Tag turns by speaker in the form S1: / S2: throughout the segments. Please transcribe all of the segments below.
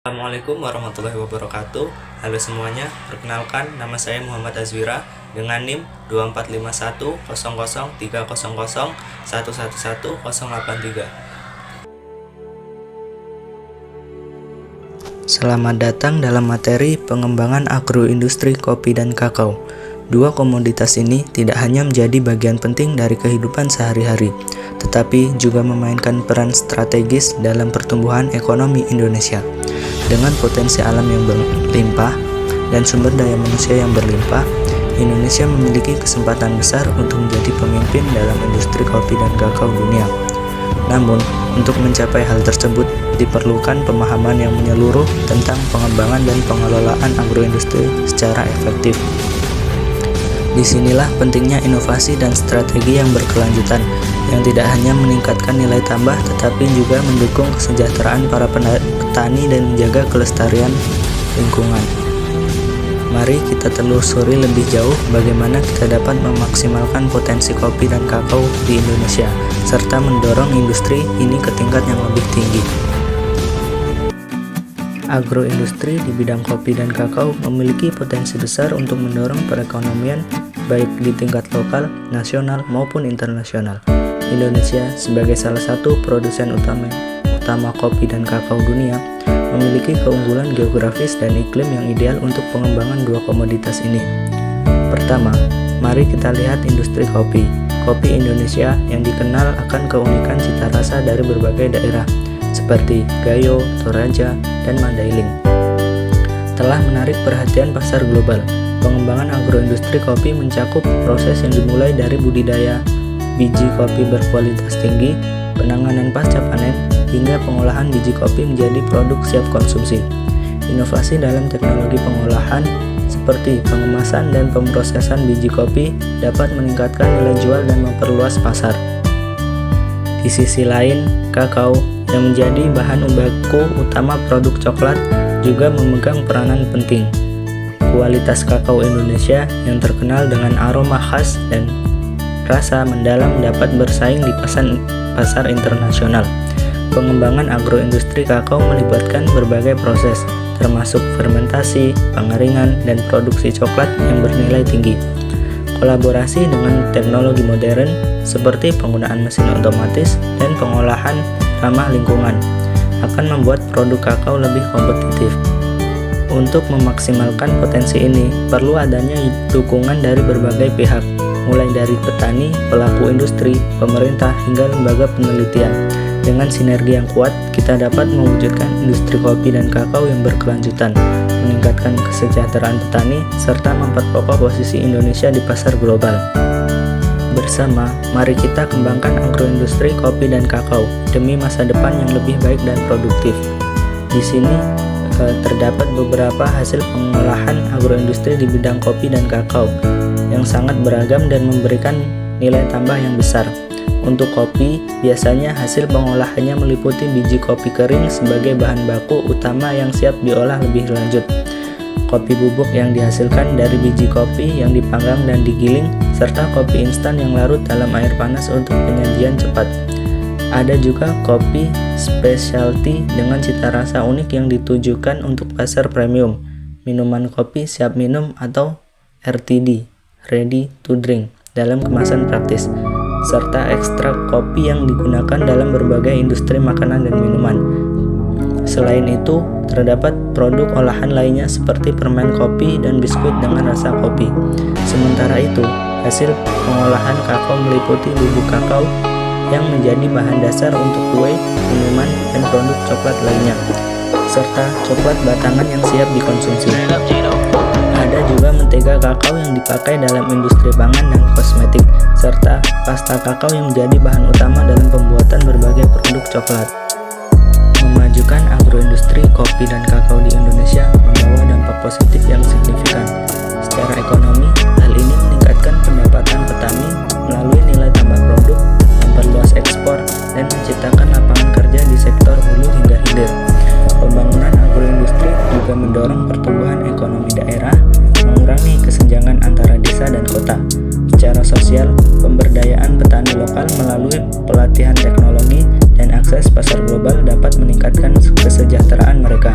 S1: Assalamualaikum warahmatullahi wabarakatuh. Halo semuanya, perkenalkan nama saya Muhammad Azwira dengan NIM 2451003001111083. Selamat datang dalam materi pengembangan agroindustri kopi dan kakao. Dua komoditas ini tidak hanya menjadi bagian penting dari kehidupan sehari-hari, tetapi juga memainkan peran strategis dalam pertumbuhan ekonomi Indonesia. Dengan potensi alam yang berlimpah dan sumber daya manusia yang berlimpah, Indonesia memiliki kesempatan besar untuk menjadi pemimpin dalam industri kopi dan kakao dunia. Namun, untuk mencapai hal tersebut diperlukan pemahaman yang menyeluruh tentang pengembangan dan pengelolaan agroindustri secara efektif. Disinilah pentingnya inovasi dan strategi yang berkelanjutan, yang tidak hanya meningkatkan nilai tambah tetapi juga mendukung kesejahteraan para petani dan menjaga kelestarian lingkungan. Mari kita telusuri lebih jauh bagaimana kita dapat memaksimalkan potensi kopi dan kakao di Indonesia, serta mendorong industri ini ke tingkat yang lebih tinggi. Agroindustri di bidang kopi dan kakao memiliki potensi besar untuk mendorong perekonomian baik di tingkat lokal, nasional, maupun internasional. Indonesia sebagai salah satu produsen utama kopi dan kakao dunia memiliki keunggulan geografis dan iklim yang ideal untuk pengembangan dua komoditas ini. Pertama, mari kita lihat industri kopi. Kopi Indonesia yang dikenal akan keunikan cita rasa dari berbagai daerah seperti Gayo, Toraja, dan Mandailing telah menarik perhatian pasar global. Pengembangan agroindustri kopi mencakup proses yang dimulai dari budidaya biji kopi berkualitas tinggi, penanganan pasca panen, hingga pengolahan biji kopi menjadi produk siap konsumsi. Inovasi dalam teknologi pengolahan seperti pengemasan dan pemrosesan biji kopi dapat meningkatkan nilai jual dan memperluas pasar. Di sisi lain, kakao yang menjadi bahan baku utama produk coklat juga memegang peranan penting. Kualitas kakao Indonesia yang terkenal dengan aroma khas dan rasa mendalam dapat bersaing di pasar internasional. Pengembangan agroindustri kakao melibatkan berbagai proses, termasuk fermentasi, pengeringan, dan produksi coklat yang bernilai tinggi. Kolaborasi dengan teknologi modern seperti penggunaan mesin otomatis dan pengolahan ramah lingkungan akan membuat produk kakao lebih kompetitif. Untuk memaksimalkan potensi ini, perlu adanya dukungan dari berbagai pihak, mulai dari petani, pelaku industri, pemerintah, hingga lembaga penelitian. Dengan sinergi yang kuat, kita dapat mewujudkan industri kopi dan kakao yang berkelanjutan, meningkatkan kesejahteraan petani, serta memperkokoh posisi Indonesia di pasar global. Bersama, mari kita kembangkan agroindustri kopi dan kakao demi masa depan yang lebih baik dan produktif. Di sini terdapat beberapa hasil pengolahan agroindustri di bidang kopi dan kakao yang sangat beragam dan memberikan nilai tambah yang besar. Untuk kopi, biasanya hasil pengolahannya meliputi biji kopi kering sebagai bahan baku utama yang siap diolah lebih lanjut, kopi bubuk yang dihasilkan dari biji kopi yang dipanggang dan digiling, serta kopi instan yang larut dalam air panas untuk penyajian cepat. Ada juga kopi specialty dengan cita rasa unik yang ditujukan untuk pasar premium, minuman kopi siap minum atau RTD, ready to drink, dalam kemasan praktis, serta ekstrak kopi yang digunakan dalam berbagai industri makanan dan minuman. Selain itu, terdapat produk olahan lainnya seperti permen kopi dan biskuit dengan rasa kopi. Sementara itu, hasil pengolahan kakao meliputi bubuk kakao yang menjadi bahan dasar untuk kue, minuman, dan produk coklat lainnya, serta coklat batangan yang siap dikonsumsi. Ada juga mentega kakao yang dipakai dalam industri pangan dan kosmetik, serta pasta kakao yang menjadi bahan utama dalam pembuatan berbagai produk coklat. Memajukan agroindustri kopi dan kakao di Indonesia membawa dampak positif yang signifikan. Secara ekonomi, hal ini meningkatkan pendapatan petani melalui nilai tambah produk, memperluas ekspor, dan menciptakan lapangan kerja di sektor hulu hingga hilir. Pembangunan agroindustri juga mendorong pertumbuhan ekonomi daerah, mengurangi kesenjangan antara desa dan kota. Secara sosial, pemberdayaan petani lokal melalui pelatihan teknologi dan akses pasar global dapat meningkatkan kesejahteraan mereka.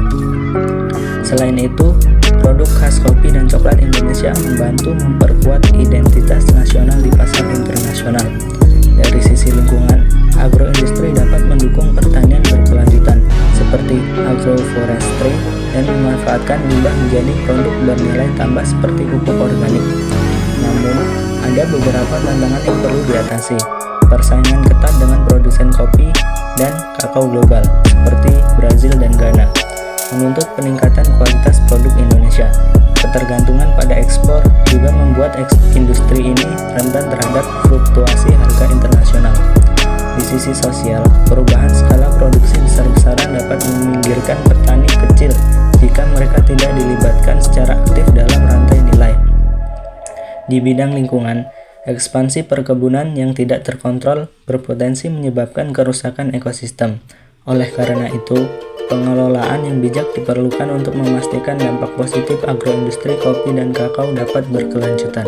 S1: Selain itu, produk khas kopi dan coklat Indonesia membantu memperkuat identitas nasional di pasar internasional. Dari sisi lingkungan, agroindustri dapat mendukung pertanian berkelanjutan seperti agroforestry dan memanfaatkan limbah menjadi produk bernilai tambah seperti pupuk organik. Namun, ada beberapa tantangan yang perlu diatasi. Persaingan ketat dengan produsen kopi dan kakao global seperti Brazil dan Ghana menuntut peningkatan kualitas produk Indonesia. Ketergantungan pada ekspor juga membuat industri ini rentan terhadap fluktuasi harga internasional. Di sisi sosial, perubahan skala produksi besar-besaran dapat meminggirkan petani kecil jika mereka tidak dilibatkan secara aktif dalam rantai nilai. Di bidang lingkungan, ekspansi perkebunan yang tidak terkontrol berpotensi menyebabkan kerusakan ekosistem. Oleh karena itu, pengelolaan yang bijak diperlukan untuk memastikan dampak positif agroindustri kopi dan kakao dapat berkelanjutan.